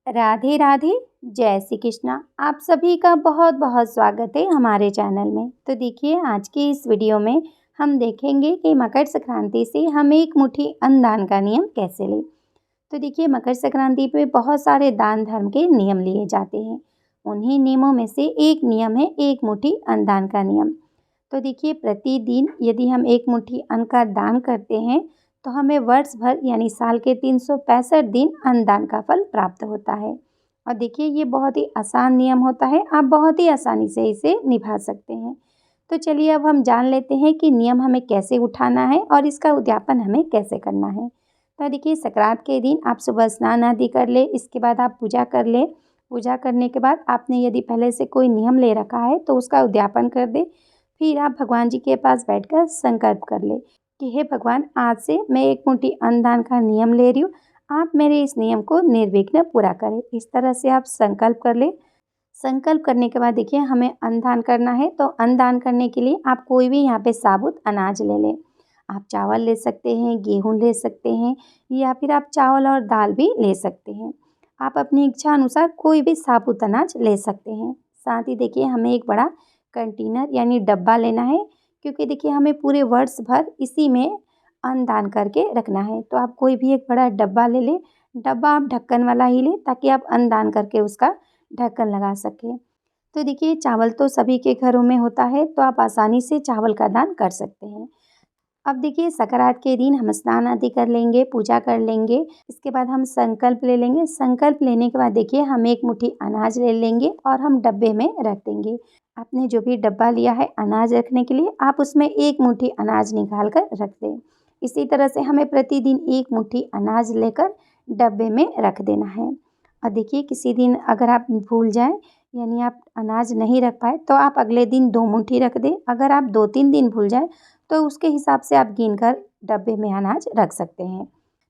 राधे राधे। जय श्री कृष्णा। आप सभी का बहुत बहुत स्वागत है हमारे चैनल में। तो देखिए, आज की इस वीडियो में हम देखेंगे कि मकर संक्रांति से हम एक मुट्ठी अन्न दान का नियम कैसे लें। तो देखिए, मकर संक्रांति पे बहुत सारे दान धर्म के नियम लिए जाते हैं। उन्हीं नियमों में से एक नियम है एक मुट्ठी अन्न दान का नियम। तो देखिए, प्रतिदिन यदि हम एक मुट्ठी अन्न का दान करते हैं तो हमें वर्ष भर यानी साल के 365 दिन अन्नदान का फल प्राप्त होता है। और देखिए, ये बहुत ही आसान नियम होता है, आप बहुत ही आसानी से इसे निभा सकते हैं। तो चलिए, अब हम जान लेते हैं कि नियम हमें कैसे उठाना है और इसका उद्यापन हमें कैसे करना है। तो देखिए, संक्रांत के दिन आप सुबह स्नान आदि कर ले, इसके बाद आप पूजा कर ले। पूजा करने के बाद आपने यदि पहले से कोई नियम ले रखा है तो उसका उद्यापन कर दे। फिर आप भगवान जी के पास बैठकर संकल्प कर ले कि हे भगवान, आज से मैं एक मुट्ठी अन्न दान का नियम ले रही हूँ, आप मेरे इस नियम को निर्विघ्न पूरा करें। इस तरह से आप संकल्प कर ले। संकल्प करने के बाद देखिए, हमें अन्न दान करना है। तो अन्न दान करने के लिए आप कोई भी यहाँ पे साबुत अनाज ले लें। आप चावल ले सकते हैं, गेहूँ ले सकते हैं, या फिर आप चावल और दाल भी ले सकते हैं। आप अपनी इच्छा अनुसार कोई भी साबुत अनाज ले सकते हैं। साथ ही देखिए, हमें एक बड़ा कंटेनर यानी डब्बा लेना है, क्योंकि देखिए, हमें पूरे वर्ष भर इसी में अन्न दान करके रखना है। तो आप कोई भी एक बड़ा डब्बा ले लें। डब्बा आप ढक्कन वाला ही लें, ताकि आप अन्न दान करके उसका ढक्कन लगा सकें। तो देखिए, चावल तो सभी के घरों में होता है, तो आप आसानी से चावल का दान कर सकते हैं। अब देखिए, संक्रांत के दिन हम स्नान आदि कर लेंगे, पूजा कर लेंगे। इसके बाद हम संकल्प ले लेंगे। संकल्प लेने के बाद देखिए, हम एक मुट्ठी अनाज ले लेंगे और हम डब्बे में रख देंगे। आपने जो भी डब्बा लिया है अनाज रखने के लिए, आप उसमें एक मुट्ठी अनाज निकाल कर रख दें। इसी तरह से हमें प्रतिदिन एक मुट्ठी अनाज लेकर डब्बे में रख देना है। और देखिए, किसी दिन अगर आप भूल जाएं यानी आप अनाज नहीं रख पाए, तो आप अगले दिन 2 मुट्ठी रख दें। अगर आप 2-3 दिन भूल जाएं तो उसके हिसाब से आप गिन कर डब्बे में अनाज रख सकते हैं।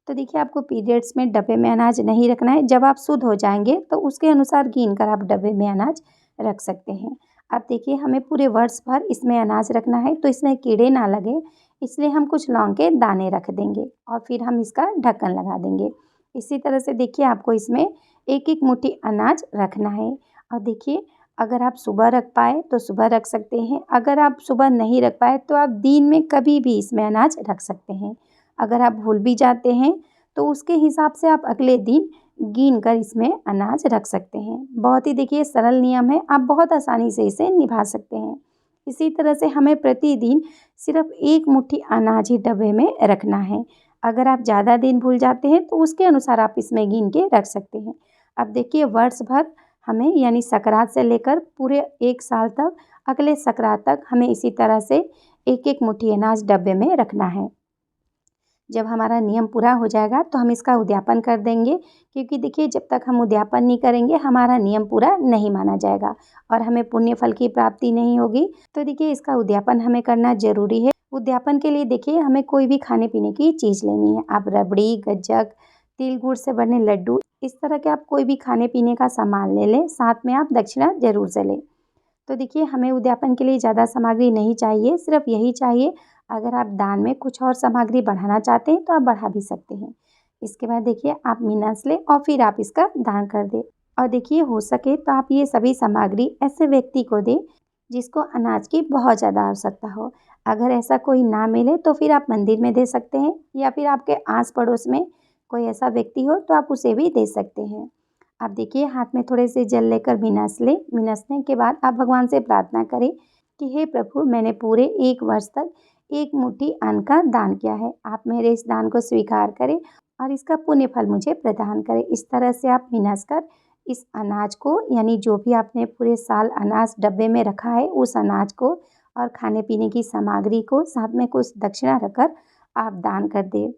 तो देखिए, आपको पीरियड्स में डब्बे में अनाज नहीं रखना है। जब आप शुद्ध हो जाएंगे तो उसके अनुसार गिन कर आप डब्बे में अनाज रख सकते हैं। अब देखिए, हमें पूरे वर्ष भर इसमें अनाज रखना है, तो इसमें कीड़े ना लगे, इसलिए हम कुछ लौंग के दाने रख देंगे और फिर हम इसका ढक्कन लगा देंगे। इसी तरह से देखिए, आपको इसमें एक एक मुट्ठी अनाज रखना है। और देखिए, अगर आप सुबह रख पाए तो सुबह रख सकते हैं। अगर आप सुबह नहीं रख पाए तो आप दिन में कभी भी इसमें अनाज रख सकते हैं। अगर आप भूल भी जाते हैं तो उसके हिसाब से आप अगले दिन गिन कर इसमें अनाज रख सकते हैं। बहुत ही देखिए सरल नियम है, आप बहुत आसानी से इसे निभा सकते हैं। इसी तरह से हमें प्रतिदिन सिर्फ एक मुट्ठी अनाज ही डब्बे में रखना है। अगर आप ज़्यादा दिन भूल जाते हैं तो उसके अनुसार आप इसमें गिन के रख सकते हैं। अब देखिए, वर्ष भर हमें यानी संक्रांत से लेकर पूरे 1 साल तक, अगले संक्रांत तक हमें इसी तरह से एक एक मुट्ठी अनाज डब्बे में रखना है। जब हमारा नियम पूरा हो जाएगा तो हम इसका उद्यापन कर देंगे, क्योंकि देखिए, जब तक हम उद्यापन नहीं करेंगे हमारा नियम पूरा नहीं माना जाएगा और हमें पुण्य फल की प्राप्ति नहीं होगी। तो देखिए, इसका उद्यापन हमें करना ज़रूरी है। उद्यापन के लिए देखिए, हमें कोई भी खाने पीने की चीज़ लेनी है। आप रबड़ी, गज्जक, तिल गुड़ से बने लड्डू, इस तरह के आप कोई भी खाने पीने का सामान ले लें। साथ में आप दक्षिणा ज़रूर से लें। तो देखिए, हमें उद्यापन के लिए ज़्यादा सामग्री नहीं चाहिए, सिर्फ यही चाहिए। अगर आप दान में कुछ और सामग्री बढ़ाना चाहते हैं तो आप बढ़ा भी सकते हैं। इसके बाद देखिए, आप मीनास लें और फिर आप इसका दान कर दें। और देखिए, हो सके तो आप ये सभी सामग्री ऐसे व्यक्ति को दें जिसको अनाज की बहुत ज़्यादा आवश्यकता हो। अगर ऐसा कोई ना मिले तो फिर आप मंदिर में दे सकते हैं, या फिर आपके आस पड़ोस में कोई ऐसा व्यक्ति हो तो आप उसे भी दे सकते हैं। आप देखिए, हाथ में थोड़े से जल लेकर मीनास लें। मीनासने के बाद आप भगवान से प्रार्थना करें कि हे प्रभु, मैंने पूरे 1 वर्ष तक एक मुट्ठी अन्न का दान किया है। आप मेरे इस दान को स्वीकार करें और इसका पुण्य फल मुझे प्रदान करें। इस तरह से आप मीनास कर इस अनाज को, यानी जो भी आपने पूरे साल अनाज डब्बे में रखा है, उस अनाज को और खाने पीने की सामग्री को साथ में कुछ दक्षिणा रखकर आप दान कर दें।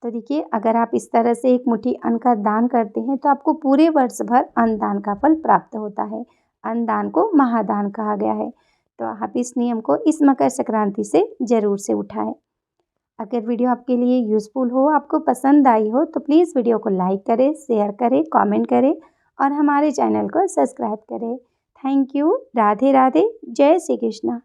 तो देखिए, अगर आप इस तरह से एक मुट्ठी अन्न का दान करते हैं तो आपको पूरे वर्ष भर अन्नदान का फल प्राप्त होता है। अन्नदान को महादान कहा गया है। तो आप इस नियम को इस मकर संक्रांति से ज़रूर से उठाएं। अगर वीडियो आपके लिए यूज़फुल हो, आपको पसंद आई हो, तो प्लीज़ वीडियो को लाइक करें, शेयर करें, कमेंट करें और हमारे चैनल को सब्सक्राइब करें। Thank you. राधे राधे। जय श्री कृष्णा।